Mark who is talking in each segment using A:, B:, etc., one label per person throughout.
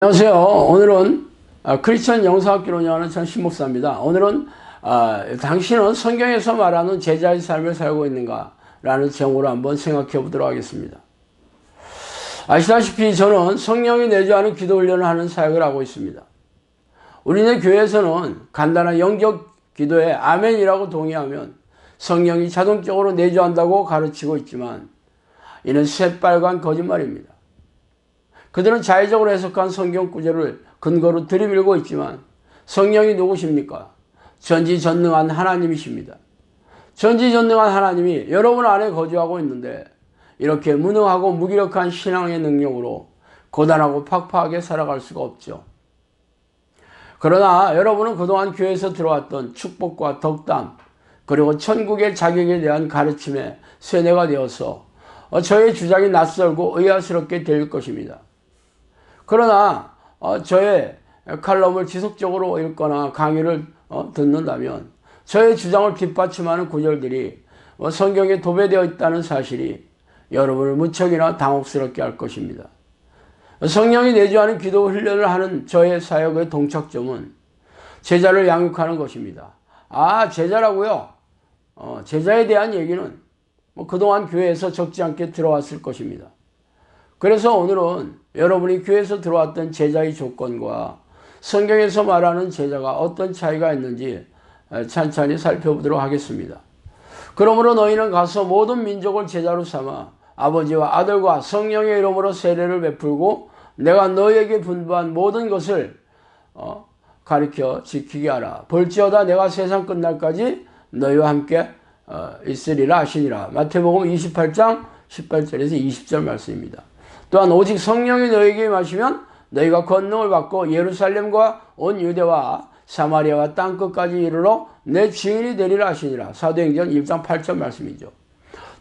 A: 안녕하세요. 오늘은 크리스천 영성학교를 운영하는 전 목사입니다. 오늘은 당신은 성경에서 말하는 제자의 삶을 살고 있는가? 라는 제목으로 한번 생각해 보도록 하겠습니다. 아시다시피 저는 성령이 내주하는 기도 훈련을 하는 사역을 하고 있습니다. 우리네 교회에서는 간단한 영적 기도에 아멘이라고 동의하면 성령이 자동적으로 내주한다고 가르치고 있지만 이는 새빨간 거짓말입니다. 그들은 자의적으로 해석한 성경 구절을 근거로 들이밀고 있지만 성령이 누구십니까? 전지전능한 하나님이십니다. 전지전능한 하나님이 여러분 안에 거주하고 있는데 이렇게 무능하고 무기력한 신앙의 능력으로 고단하고 팍팍하게 살아갈 수가 없죠. 그러나 여러분은 그동안 교회에서 들어왔던 축복과 덕담 그리고 천국의 자격에 대한 가르침에 세뇌가 되어서 저의 주장이 낯설고 의아스럽게 될 것입니다. 그러나 저의 칼럼을 지속적으로 읽거나 강의를 듣는다면 저의 주장을 뒷받침하는 구절들이 성경에 도배되어 있다는 사실이 여러분을 무척이나 당혹스럽게 할 것입니다. 성령이 내주하는 기도 훈련을 하는 저의 사역의 동착점은 제자를 양육하는 것입니다. 제자라고요? 제자에 대한 얘기는 그동안 교회에서 적지 않게 들어왔을 것입니다. 그래서 오늘은 여러분이 교회에서 들어왔던 제자의 조건과 성경에서 말하는 제자가 어떤 차이가 있는지 찬찬히 살펴보도록 하겠습니다. 그러므로 너희는 가서 모든 민족을 제자로 삼아 아버지와 아들과 성령의 이름으로 세례를 베풀고 내가 너희에게 분부한 모든 것을 가르쳐 지키게 하라. 볼지어다 내가 세상 끝날까지 너희와 함께 있으리라 하시니라. 마태복음 28장 18절에서 20절 말씀입니다. 또한 오직 성령이 너희에게 임하시면 너희가 권능을 받고 예루살렘과 온 유대와 사마리아와 땅끝까지 이르러 내 증인이 되리라 하시니라. 사도행전 1장 8절 말씀이죠.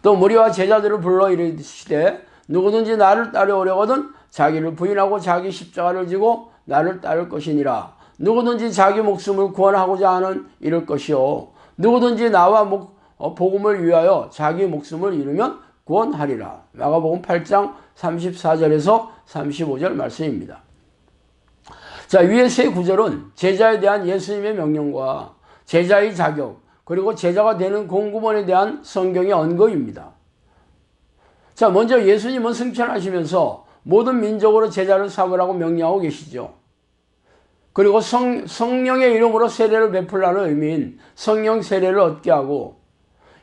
A: 또 무리와 제자들을 불러 이르시되 누구든지 나를 따르려거든 자기를 부인하고 자기 십자가를 지고 나를 따를 것이니라. 누구든지 자기 목숨을 구원하고자 하는 이를 것이요 누구든지 나와 복음을 위하여 자기 목숨을 잃으면 구원하리라. 마가복음 8장 34절에서 35절 말씀입니다. 자, 위의 세 구절은 제자에 대한 예수님의 명령과 제자의 자격 그리고 제자가 되는 공급원에 대한 성경의 언거입니다. 자, 먼저 예수님은 승천하시면서 모든 민족으로 제자를 삼으라고 명령하고 계시죠. 그리고 성령의 이름으로 세례를 베풀라는 의미인 성령 세례를 얻게 하고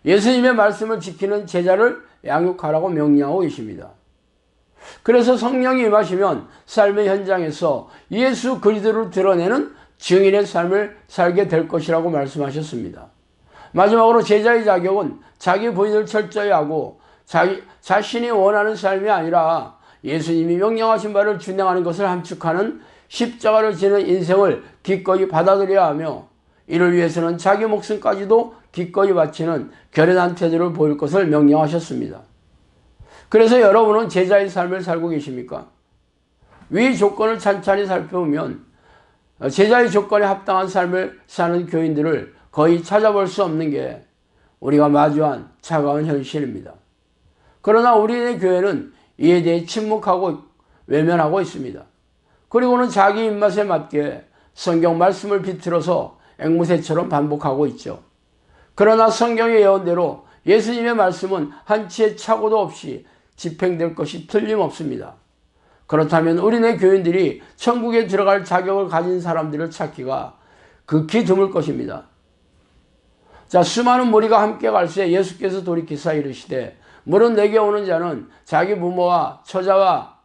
A: 예수님의 말씀을 지키는 제자를 양육하라고 명령하고 계십니다. 그래서 성령이 임하시면 삶의 현장에서 예수 그리스도를 드러내는 증인의 삶을 살게 될 것이라고 말씀하셨습니다. 마지막으로 제자의 자격은 자기 부인을 철저히 하고 자신이 원하는 삶이 아니라 예수님이 명령하신 바를 준행하는 것을 함축하는 십자가를 지는 인생을 기꺼이 받아들여야 하며 이를 위해서는 자기 목숨까지도 기꺼이 바치는 결연한 태도를 보일 것을 명령하셨습니다. 그래서 여러분은 제자의 삶을 살고 계십니까? 위 조건을 찬찬히 살펴보면 제자의 조건에 합당한 삶을 사는 교인들을 거의 찾아볼 수 없는 게 우리가 마주한 차가운 현실입니다. 그러나 우리의 교회는 이에 대해 침묵하고 외면하고 있습니다. 그리고는 자기 입맛에 맞게 성경 말씀을 비틀어서 앵무새처럼 반복하고 있죠. 그러나 성경의 예언대로 예수님의 말씀은 한치의 착오도 없이 집행될 것이 틀림없습니다. 그렇다면 우리네 교인들이 천국에 들어갈 자격을 가진 사람들을 찾기가 극히 드물 것입니다. 자, 수많은 무리가 함께 갈새 예수께서 돌이키사 이르시되 물은 내게 오는 자는 자기 부모와 처자와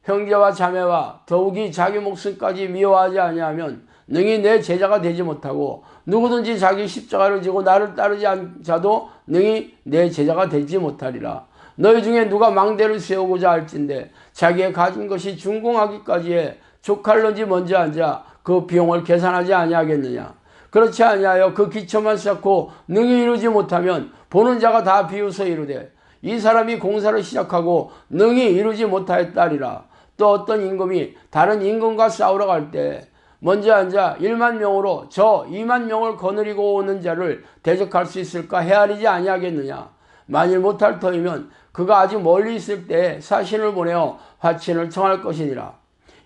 A: 형제와 자매와 더욱이 자기 목숨까지 미워하지 아니하면 능히 내 제자가 되지 못하고 누구든지 자기 십자가를 지고 나를 따르지 않은 자도 능히 내 제자가 되지 못하리라. 너희 중에 누가 망대를 세우고자 할진대 자기의 가진 것이 준공하기까지에 족할런지 먼저 앉아 그 비용을 계산하지 아니하겠느냐. 그렇지 아니하여 그 기초만 쌓고 능히 이루지 못하면 보는 자가 다 비웃어 이르되 이 사람이 공사를 시작하고 능히 이루지 못하였다리라. 또 어떤 임금이 다른 임금과 싸우러 갈 때 먼저 앉아 1만 명으로 저 2만 명을 거느리고 오는 자를 대적할 수 있을까 헤아리지 아니하겠느냐. 만일 못할 터이면 그가 아직 멀리 있을 때 사신을 보내어 화친을 청할 것이니라.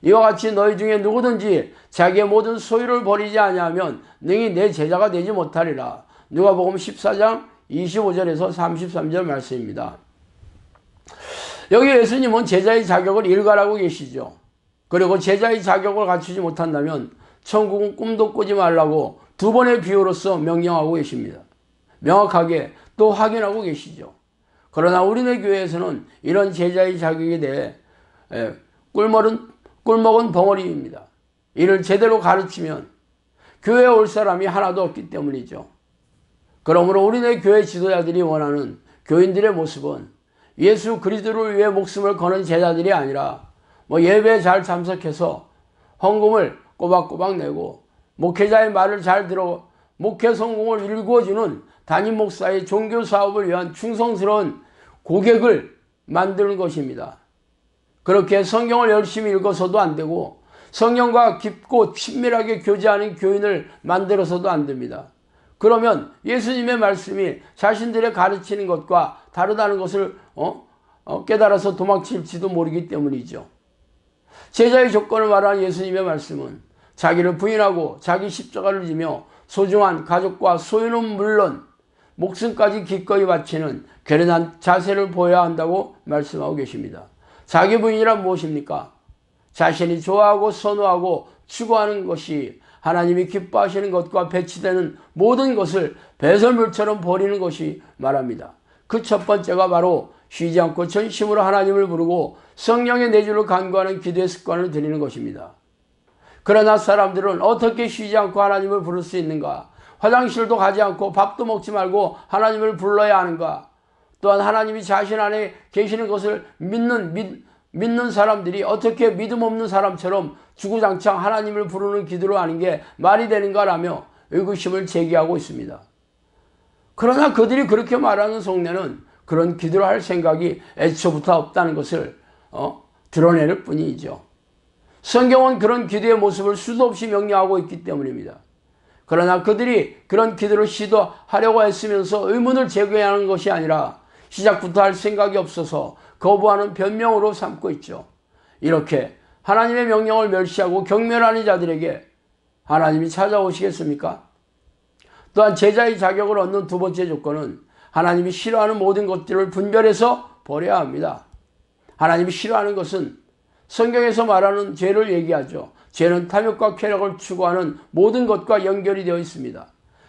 A: 이와 같이 너희 중에 누구든지 자기의 모든 소유를 버리지 아니하면 능히 내 제자가 되지 못하리라. 누가복음 14장 25절에서 33절 말씀입니다. 여기 예수님은 제자의 자격을 일관하고 계시죠. 그리고 제자의 자격을 갖추지 못한다면 천국은 꿈도 꾸지 말라고 두 번의 비유로서 명령하고 계십니다. 명확하게 또 확인하고 계시죠. 그러나 우리네 교회에서는 이런 제자의 자격에 대해 꿀먹은 벙어리입니다. 이를 제대로 가르치면 교회에 올 사람이 하나도 없기 때문이죠. 그러므로 우리네 교회 지도자들이 원하는 교인들의 모습은 예수 그리스도를 위해 목숨을 거는 제자들이 아니라 예배에 잘 참석해서 헌금을 꼬박꼬박 내고 목회자의 말을 잘 들어 목회 성공을 일구어주는 담임 목사의 종교 사업을 위한 충성스러운 고객을 만드는 것입니다. 그렇게 성경을 열심히 읽어서도 안 되고 성령과 깊고 친밀하게 교제하는 교인을 만들어서도 안 됩니다. 그러면 예수님의 말씀이 자신들의 가르치는 것과 다르다는 것을 깨달아서 도망칠지도 모르기 때문이죠. 제자의 조건을 말하는 예수님의 말씀은 자기를 부인하고 자기 십자가를 지며 소중한 가족과 소유는 물론 목숨까지 기꺼이 바치는 결연한 자세를 보여야 한다고 말씀하고 계십니다. 자기 부인이란 무엇입니까? 자신이 좋아하고 선호하고 추구하는 것이 하나님이 기뻐하시는 것과 배치되는 모든 것을 배설물처럼 버리는 것이 말합니다. 그 첫 번째가 바로 쉬지 않고 전심으로 하나님을 부르고 성령의 내주를 간구하는 기도의 습관을 들이는 것입니다. 그러나 사람들은 어떻게 쉬지 않고 하나님을 부를 수 있는가? 화장실도 가지 않고 밥도 먹지 말고 하나님을 불러야 하는가? 또한 하나님이 자신 안에 계시는 것을 믿는 사람들이 어떻게 믿음 없는 사람처럼 주구장창 하나님을 부르는 기도를 하는 게 말이 되는가라며 의구심을 제기하고 있습니다. 그러나 그들이 그렇게 말하는 속내는 그런 기도를 할 생각이 애초부터 없다는 것을 드러내는 뿐이죠. 성경은 그런 기도의 모습을 수도 없이 명령하고 있기 때문입니다. 그러나 그들이 그런 기도를 시도하려고 했으면서 의문을 제기하는 것이 아니라 시작부터 할 생각이 없어서 거부하는 변명으로 삼고 있죠. 이렇게 하나님의 명령을 멸시하고 경멸하는 자들에게 하나님이 찾아오시겠습니까? 또한 제자의 자격을 얻는 두 번째 조건은 하나님이 싫어하는 모든 것들을 분별해서 버려야 합니다. 하나님이 싫어하는 것은 성경에서 말하는 죄를 얘기하죠. 죄는 탐욕과 쾌락을 추구하는 모든 것과 연결이 되어 있습니다.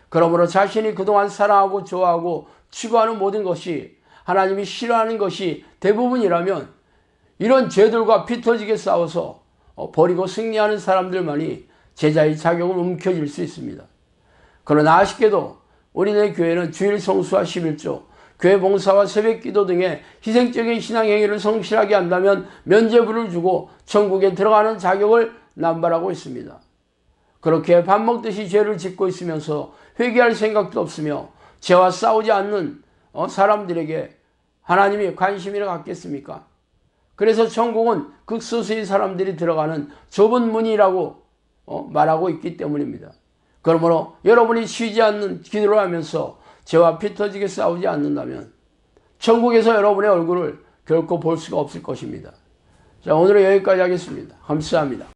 A: 그러므로 자신이 그동안 사랑하고 좋아하고 추구하는 모든 것이 하나님이 싫어하는 것이 대부분이라면 이런 죄들과 피 터지게 싸워서 버리고 승리하는 사람들만이 제자의 자격을 움켜쥘 수 있습니다. 그러나 아쉽게도 우리네 교회는 주일 성수와 11조, 교회 봉사와 새벽기도 등의 희생적인 신앙행위를 성실하게 한다면 면죄부를 주고 천국에 들어가는 자격을 남발하고 있습니다. 그렇게 밥 먹듯이 죄를 짓고 있으면서 회개할 생각도 없으며 죄와 싸우지 않는 사람들에게 하나님이 관심이라 갖겠습니까? 그래서 천국은 극소수의 사람들이 들어가는 좁은 문이라고 말하고 있기 때문입니다. 그러므로 여러분이 쉬지 않는 기도를 하면서 죄와 피 터지게 싸우지 않는다면 천국에서 여러분의 얼굴을 결코 볼 수가 없을 것입니다. 자, 오늘은 여기까지 하겠습니다. 감사합니다.